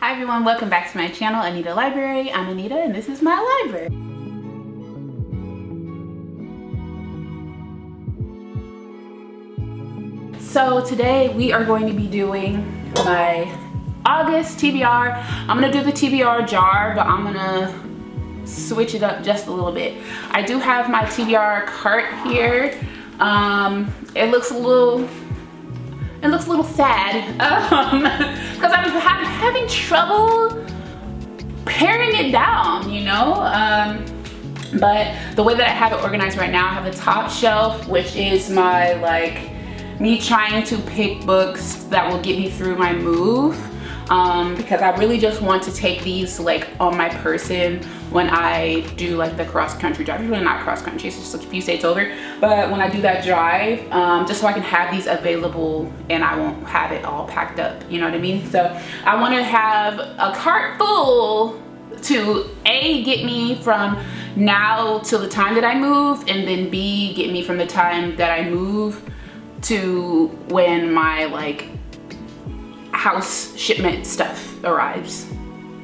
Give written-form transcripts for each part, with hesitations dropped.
Hi everyone, welcome back to my channel, Anita Library. I'm Anita and this is my library. So today we are going to be doing my August TBR. I'm gonna do the TBR jar, but I'm gonna switch it up just a little bit. I do have my TBR cart here. It looks a little sad because I'm having trouble paring it down, you know. But the way that I have it organized right now, I have the top shelf, which is my me trying to pick books that will get me through my move, because I really just want to take these on my person when I do the cross-country drive. Really not cross-country, it's just a few states over, but when I do that drive, just so I can have these available and I won't have it all packed up, you know what I mean? So I want to have a cart full to A, get me from now till the time that I move, and then B, get me from the time that I move to when my house shipment stuff arrives.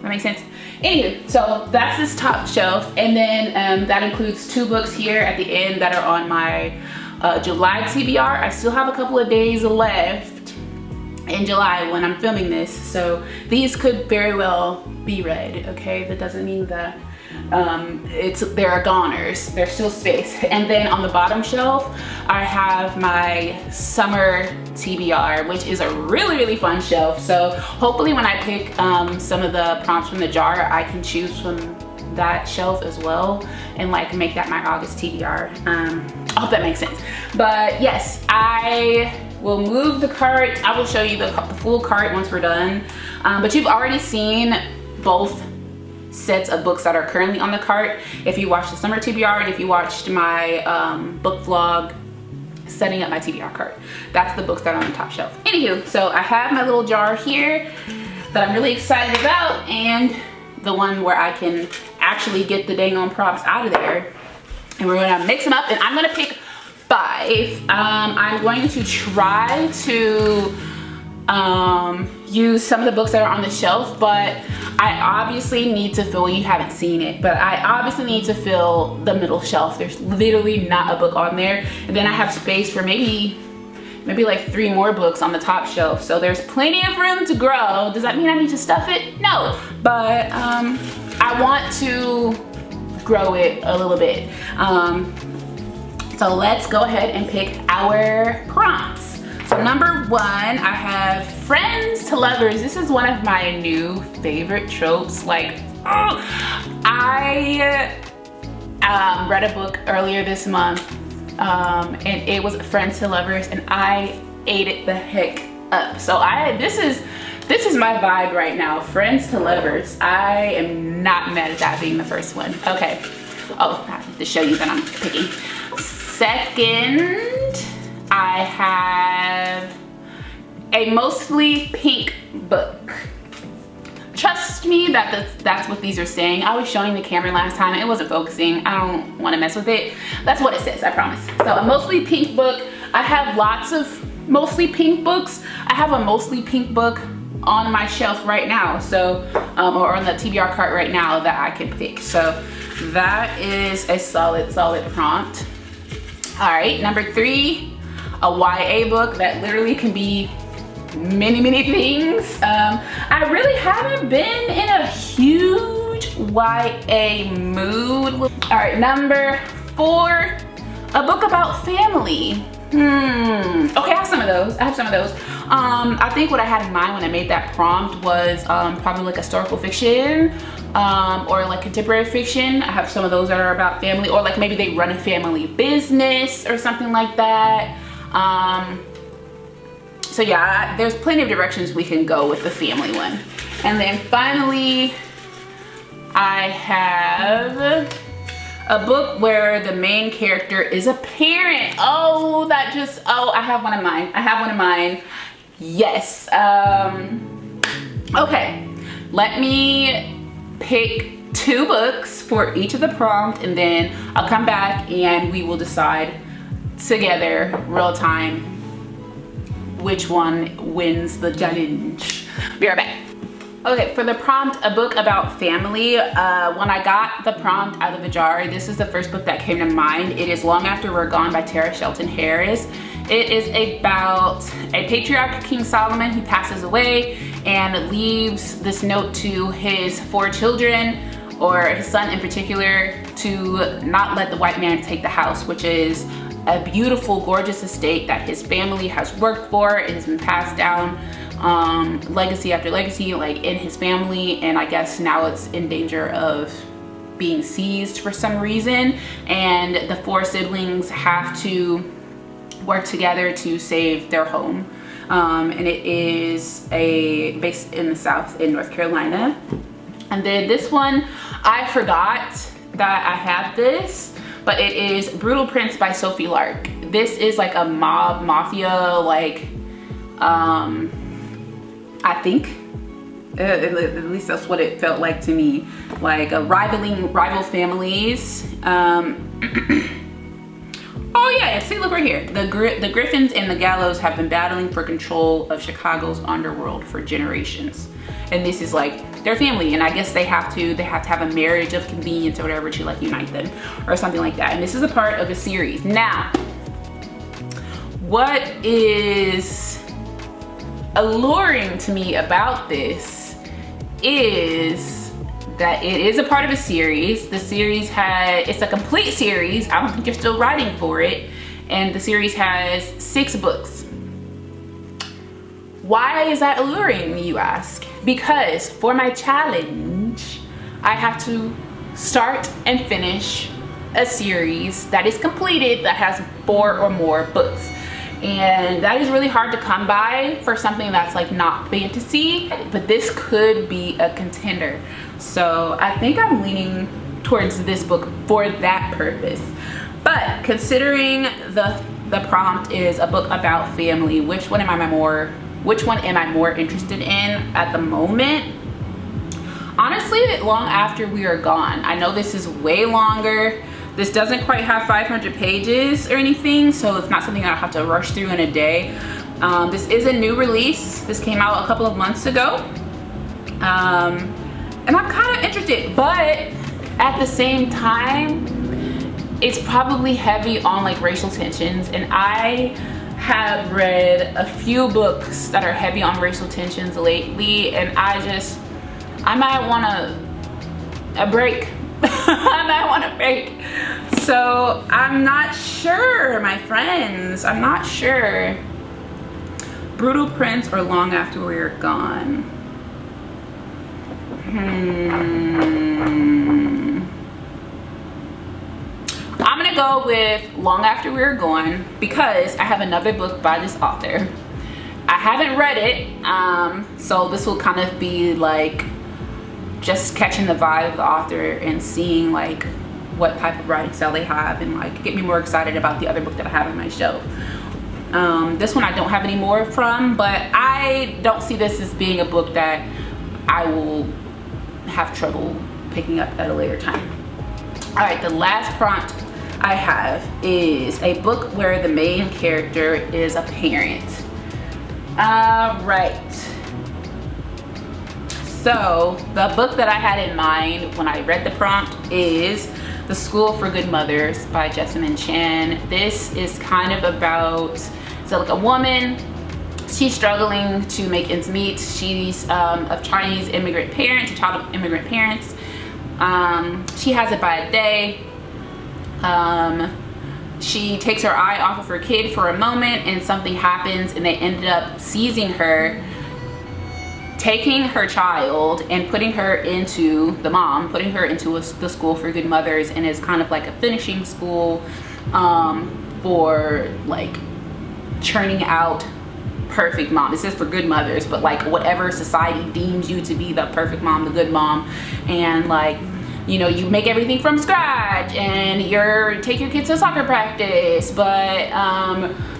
That makes sense? Anywho, so that's this top shelf, and then that includes 2 books here at the end that are on my July TBR. I still have a couple of days left in July when I'm filming this, so these could very well be read, okay? That doesn't mean that they're goners. There's still space. And then on the bottom shelf, I have my summer TBR, which is a really fun shelf. So hopefully when I pick some of the prompts from the jar, I can choose from that shelf as well and make that my August TBR. I hope that makes sense. But yes, I will move the cart. I will show you the full cart once we're done. But you've already seen both sets of books that are currently on the cart if you watched the summer TBR and if you watched my book vlog setting up my TBR cart. That's the books that are on the top shelf. Anywho, so I have my little jar here that I'm really excited about, and the one where I can actually get the dang on prompts out of there, and we're gonna mix them up, and I'm gonna pick 5. I'm going to try to use some of the books that are on the shelf, but I obviously need to fill, you haven't seen it, but I obviously need to fill the middle shelf. There's literally not a book on there, and then I have space for maybe 3 more books on the top shelf, so there's plenty of room to grow. Does that mean I need to stuff it? No, but I want to grow it a little bit. So let's go ahead and pick our prompts. So number 1, I have friends to lovers. This is one of my new favorite tropes. I read a book earlier this month, and it was friends to lovers, and I ate it the heck up. So this is my vibe right now. Friends to lovers. I am not mad at that being the first one. Okay. Oh, I have to show you that I'm picking. Second, I have a mostly pink book. Trust me, that's what these are saying. I was showing the camera last time and it wasn't focusing. I don't want to mess with it. That's what it says, I promise. So a mostly pink book. I have lots of mostly pink books. I have a mostly pink book on my shelf right now, so or on the TBR cart right now that I can pick. So that is a solid prompt. All right, number 3. A YA book that literally can be many things. I really haven't been in a huge YA mood. All right, number 4, a book about family. Okay, I have some of those. I think what I had in mind when I made that prompt was probably historical fiction, or contemporary fiction. I have some of those that are about family, or maybe they run a family business or something like that. So yeah, there's plenty of directions we can go with the family one. And then finally, I have a book where the main character is a parent. Oh, I have one in mind. Yes. Okay, let me pick 2 books for each of the prompt, and then I'll come back and we will decide together, real time, which one wins the challenge. Be right back. Okay, for the prompt, a book about family. When I got the prompt out of the jar, this is the first book that came to mind. It is Long After We're Gone by Shelton Harris. It is about a patriarch, King Solomon. He passes away and leaves this note to his 4 children, or his son in particular, to not let the white man take the house, which is a beautiful, gorgeous estate that his family has worked for. It has been passed down legacy after legacy, like in his family, and I guess now it's in danger of being seized for some reason, and the 4 siblings have to work together to save their home. And it is based in the South in North Carolina. And then this one, I forgot that I had this, but it is Brutal Prince by Sophie Lark. This is like a mafia, like I think, at least that's what it felt like to me, like a rival families. Oh yeah, see, look right here. The Griffins and the Gallows have been battling for control of Chicago's underworld for generations. And this is like their family, and I guess they have to have a marriage of convenience or whatever to like unite them or something like that. And this is a part of a series. Now, what is alluring to me about this is that it is a part of a series. The series it's a complete series. I don't think you're still writing for it. And the series has 6 books. Why is that alluring me, you ask? Because for my challenge, I have to start and finish a series that is completed that has 4 or more books. And that is really hard to come by for something that's like not fantasy, but this could be a contender. So I think I'm leaning towards this book for that purpose. But considering the prompt is a book about family, which one am I more interested in at the moment? Honestly, Long After We Are Gone. I know this is way longer. This doesn't quite have 500 pages or anything, so it's not something I have to rush through in a day. This is a new release. This came out a couple of months ago. And I'm kind of interested, but at the same time, it's probably heavy on like racial tensions, and I have read a few books that are heavy on racial tensions lately, and I might want a break. I might want a break. So I'm not sure, my friends. I'm not sure. Brutal Prince or Long After We're Gone? I'm gonna go with Long After We're Gone because I have another book by this author. I haven't read it, so this will kind of be like just catching the vibe of the author and seeing like what type of writing style they have, and like get me more excited about the other book that I have on my shelf. This one I don't have any more from, but I don't see this as being a book that I will have trouble picking up at a later time. All right, the last prompt I have is a book where the main character is a parent. All right. So the book that I had in mind when I read the prompt is The School for Good Mothers by Jessamine. This is kind of about, so like a woman, she's struggling to make ends meet. She's of Chinese immigrant parents, a child of immigrant parents. She has a bad day. She takes her eye off of her kid for a moment and something happens, and they ended up seizing her, taking her child and putting her into, the mom, putting her into the School for Good Mothers, and it's kind of like a finishing school for like churning out perfect mom. This is for good mothers, but like whatever society deems you to be the perfect mom, the good mom, and like, you know, you make everything from scratch, and you take your kids to soccer practice, but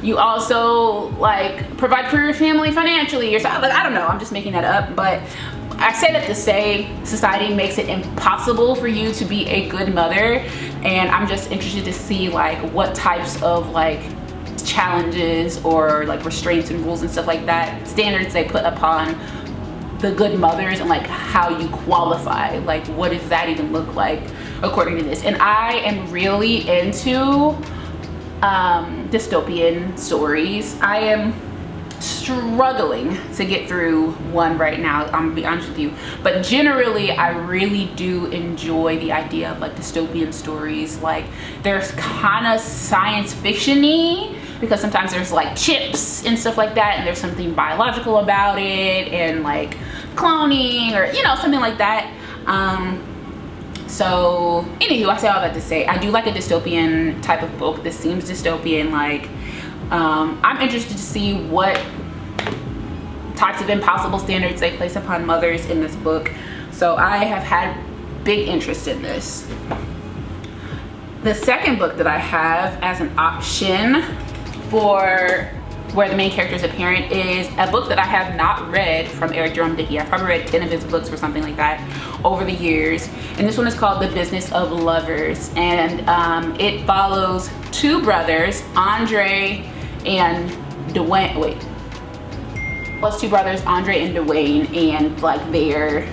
you also like provide for your family financially or something. Like, I don't know, I'm just making that up, but I say that to say society makes it impossible for you to be a good mother, and I'm just interested to see like what types of like challenges or like restraints and rules and stuff like that, standards they put upon the good mothers and like how you qualify, like what does that even look like according to this. And I am really into dystopian stories. I am struggling to get through one right now, I'm gonna be honest with you, but generally I really do enjoy the idea of like dystopian stories. Like there's kind of science fiction-y because sometimes there's like chips and stuff like that, and there's something biological about it, and like cloning, or you know, something like that. So anywho, I say all that to say I do like a dystopian type of book. This seems dystopian. Like I'm interested to see what types of impossible standards they place upon mothers in this book. So I have had big interest in this. The second book that I have as an option for where the main character is a parent is a book that I have not read from Jerome Dickey. I've probably read 10 of his books or something like that over the years. And this one is called The Business of Lovers. And it follows two brothers, Andre and Dwayne. Wait. Plus two brothers, Andre and Dwayne, and like their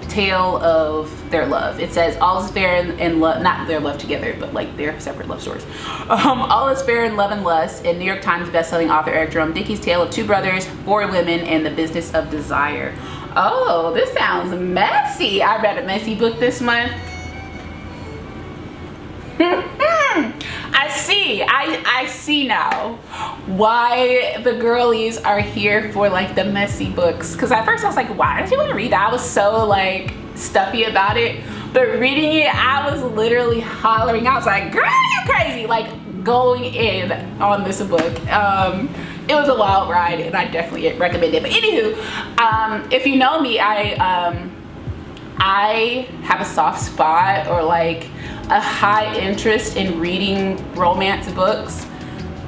tale of their love. It says all is fair in love, not their love together, but like their separate love stories. All is fair in love and lust, and New York Times bestselling author Jerome Dickey's tale of two brothers, four women, and the business of desire. Oh, this sounds messy. I read a messy book this month. I see now why the girlies are here for like the messy books. Because at first I was like, why did you want to read that? I was so like stuffy about it. But reading it, I was literally hollering. I was like, girl, you crazy. Like going in on this book. It was a wild ride, and I definitely recommend it. But anywho, if you know me, I have a soft spot, or like a high interest in reading romance books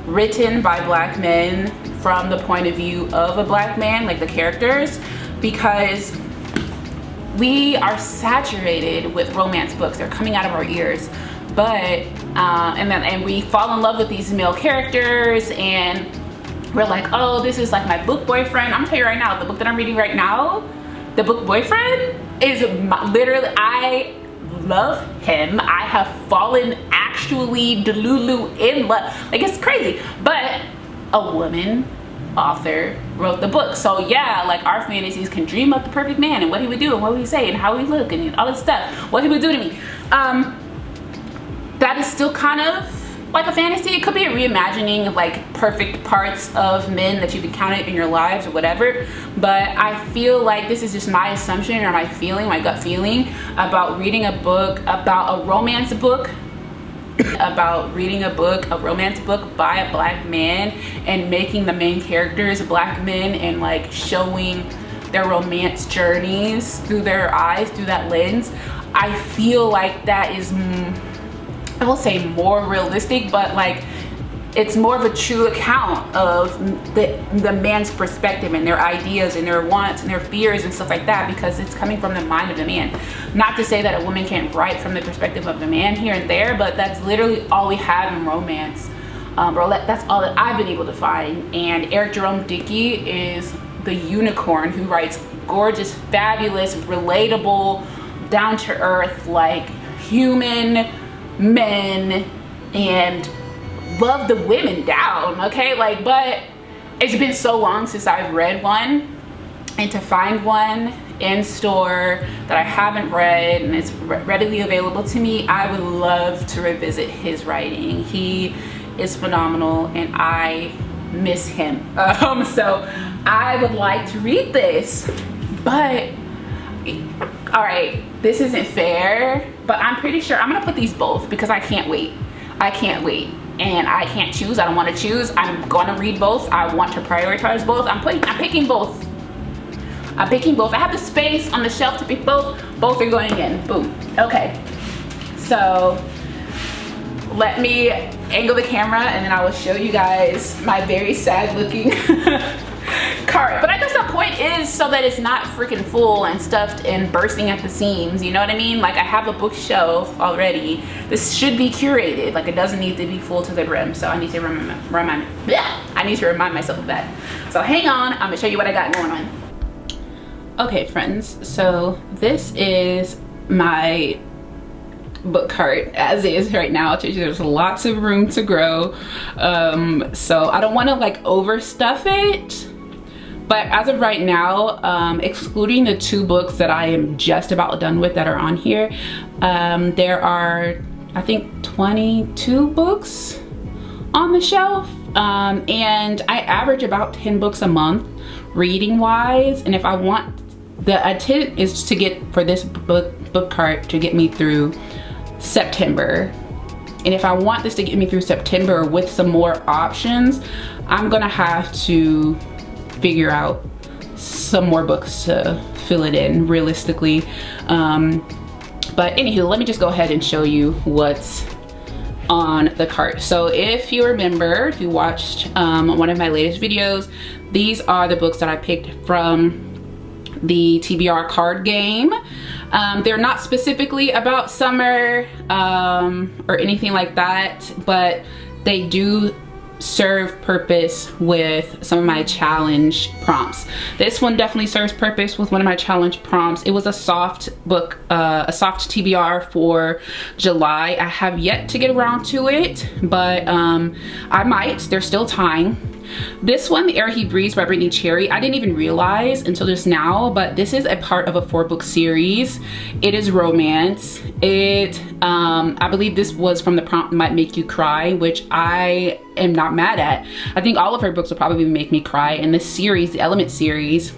written by Black men from the point of view of a Black man, like the characters, because we are saturated with romance books. They're coming out of our ears, but and we fall in love with these male characters, and we're like, oh, this is like my book boyfriend. I'm gonna tell you right now, the book that I'm reading right now, the book boyfriend is literally, I love him. I have fallen actually delulu in love. Like, it's crazy. But a woman author wrote the book. So yeah, like our fantasies can dream up the perfect man and what he would do and what would he say and how he look and all this stuff, what he would do to me. That is still kind of like a fantasy. It could be a reimagining of like perfect parts of men that you've encountered in your lives or whatever, but I feel like this is just my assumption or my feeling, my gut feeling about reading a book about a romance book, about reading a romance book by a Black man and making the main characters Black men and like showing their romance journeys through their eyes, through that lens. I feel like that is, I will say more realistic, but like it's more of a true account of the man's perspective and their ideas and their wants and their fears and stuff like that, because it's coming from the mind of the man. Not to say that a woman can't write from the perspective of the man here and there, but that's literally all we have in romance. That's all that I've been able to find. And Jerome Dickey is the unicorn who writes gorgeous, fabulous, relatable, down to earth, like human men, and love the women down, okay? Like, but it's been so long since I've read one, and to find one in store that I haven't read and it's readily available to me, I would love to revisit his writing. He is phenomenal and I miss him. So I would like to read this, but all right, this isn't fair, but I'm pretty sure I'm gonna put these both because I can't wait. I can't wait, and I can't choose. I don't want to choose. I'm gonna read both. I want to prioritize both. I'm picking both. I'm picking both. I have the space on the shelf to pick both. Both are going in. Boom. Okay. So let me angle the camera, and then I will show you guys my very sad looking cart. But I guess the point is so that it's not freaking full and stuffed and bursting at the seams, you know what I mean? Like, I have a bookshelf already. This should be curated. Like, it doesn't need to be full to the brim, so I need to remind myself of that. So hang on, I'm gonna show you what I got going on. Okay friends, so this is my book cart as is right now. There's lots of room to grow, so I don't want to like overstuff it, but as of right now, excluding the 2 books that I am just about done with that are on here, there are I think 22 books on the shelf, and I average about 10 books a month reading wise, and if I want, the intent is to get for this book cart to get me through September, and if I want this to get me through September with some more options, I'm gonna have to figure out some more books to fill it in realistically. But anywho, let me just go ahead and show you what's on the cart. So if you remember, if you watched one of my latest videos, these are the books that I picked from the TBR card game. They're not specifically about summer or anything like that, but they do serve purpose with some of my challenge prompts. This one definitely serves purpose with one of my challenge prompts. It was a soft book, a soft TBR for July. I have yet to get around to it, but I might. There's still time. This one, The Air He Breathes by Brittany Cherry, I didn't even realize until just now, but this is a part of a 4-book series. It is romance. I believe this was from the prompt Might Make You Cry, which I am not mad at. I think all of her books will probably make me cry, and this series, the Element series,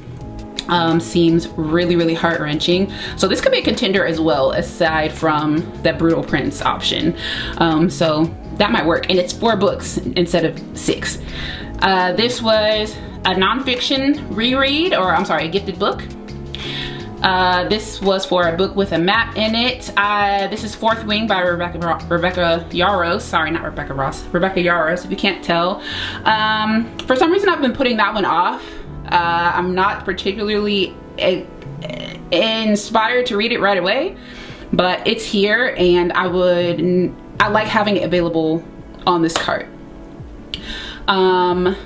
seems really heart-wrenching. So this could be a contender as well, aside from the Brutal Prince option. So that might work, and it's 4 books instead of 6. This was a nonfiction reread, or I'm sorry, a gifted book. This was for a book with a map in it. This is Fourth Wing by Rebecca Yarros. Sorry, not Rebecca Ross. Rebecca Yarros, if you can't tell. For some reason, I've been putting that one off. I'm not particularly inspired to read it right away, but it's here, and I like having it available on this cart.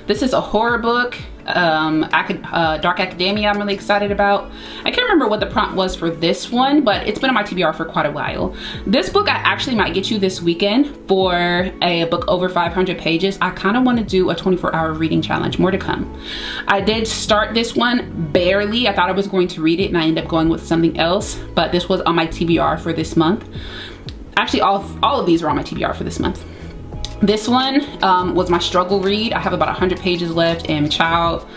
This is a horror book, Dark Academia, I'm really excited about. I can't remember what the prompt was for this one, but it's been on my TBR for quite a while. This book I actually might get you this weekend for a book over 500 pages. I kind of want to do a 24-hour reading challenge, more to come. I did start this one barely. I thought I was going to read it, and I ended up going with something else, but this was on my TBR for this month. Actually, all of these are on my TBR for this month. This one was my struggle read. I have about 100 pages left, and child,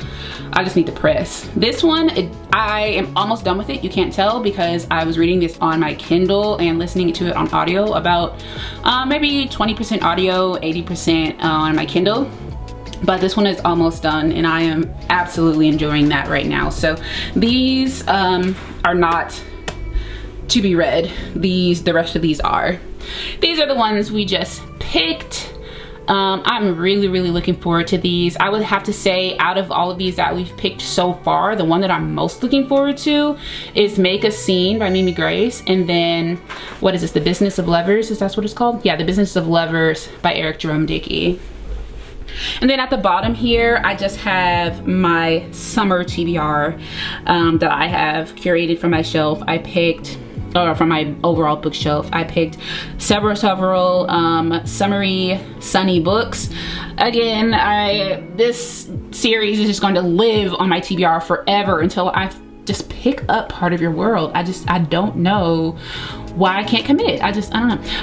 I just need to press. This one, I am almost done with it. You can't tell because I was reading this on my Kindle and listening to it on audio, about maybe 20% audio, 80% on my Kindle. But this one is almost done, and I am absolutely enjoying that right now. So these are not to be read. The rest of these are. These are the ones we just picked. I'm really looking forward to these. I would have to say, out of all of these that we've picked so far, the one that I'm most looking forward to is Make a Scene by Mimi Grace, and then what is this, The Business of Lovers, is that what it's called? Yeah, The Business of Lovers by Jerome Dickey. And then at the bottom here, I just have my summer TBR that I have curated from my shelf. I picked, or from my overall bookshelf, I picked several summery sunny books. Again, this series is just going to live on my TBR forever until I just pick up Part of Your World. I don't know why I can't commit. I don't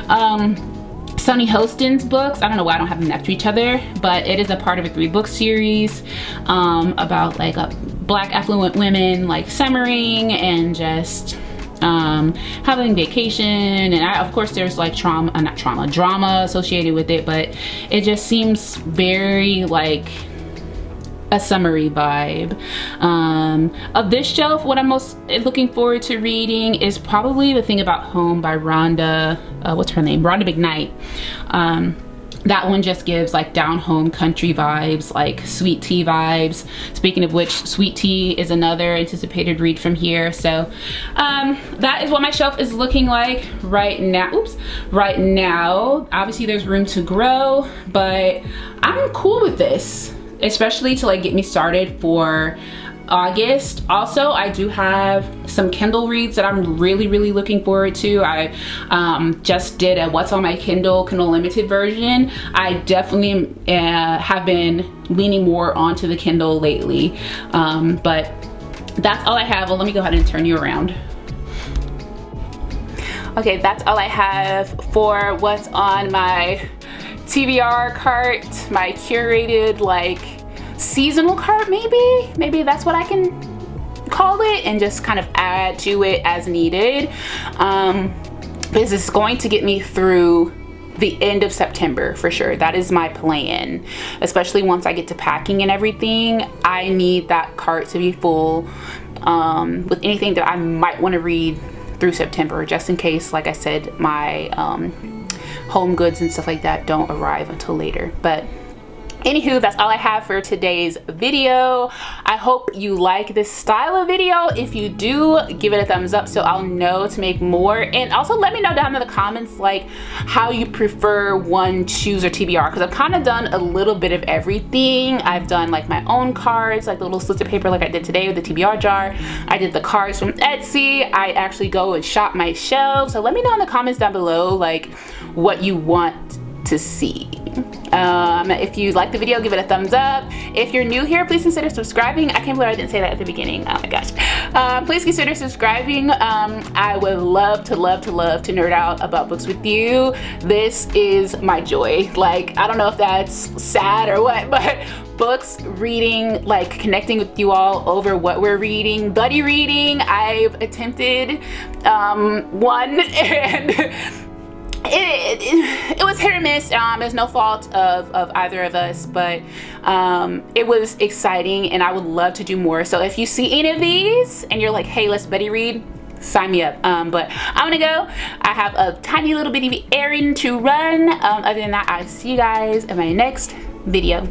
know. Sunny Hostin's books, I don't know why I don't have them next to each other, but it is a part of a 3-book series about like Black affluent women like summering and just having vacation, and of course there's like drama associated with it, but it just seems very like a summary vibe. Of this shelf, what I'm most looking forward to reading is probably The Thing About Home by Rhonda, what's her name? Rhonda McKnight. That one just gives like down home country vibes, like sweet tea vibes. Speaking of which, Sweet Tea is another anticipated read from here. So that is what my shelf is looking like right now. Oops, right now. Obviously there's room to grow, but I'm cool with this, especially to like get me started for August. Also, I do have some Kindle reads that I'm really looking forward to. I just did a What's on My Kindle Limited version. I definitely have been leaning more onto the Kindle lately, but that's all I have. Well, let me go ahead and turn you around. Okay, that's all I have for what's on my TBR cart, my curated like seasonal cart, maybe that's what I can call it, and just kind of add to it as needed. This is going to get me through the end of September for sure. That is my plan, especially once I get to packing and everything. I need that cart to be full with anything that I might want to read through September, just in case, like I said, my home goods and stuff like that don't arrive until later. But anywho, that's all I have for today's video. I hope you like this style of video. If you do, give it a thumbs up so I'll know to make more. And also let me know down in the comments like how you prefer one, choose, or TBR, because I've kind of done a little bit of everything. I've done like my own cards, like the little slips of paper like I did today with the TBR jar. I did the cards from Etsy. I actually go and shop my shelves. So let me know in the comments down below like what you want to see. If you like the video, give it a thumbs up. If you're new here, please consider subscribing. I can't believe I didn't say that at the beginning. Oh my gosh. Please consider subscribing. I would love to nerd out about books with you. This is my joy. Like, I don't know if that's sad or what, but books, reading, like connecting with you all over what we're reading, buddy reading. I've attempted one, and it was hit or miss. It's no fault of either of us, but it was exciting and I would love to do more. So if you see any of these and you're like, hey, let's buddy read, sign me up. But I'm gonna go. I have a tiny little bitty errand to run. Other than that, I'll see you guys in my next video.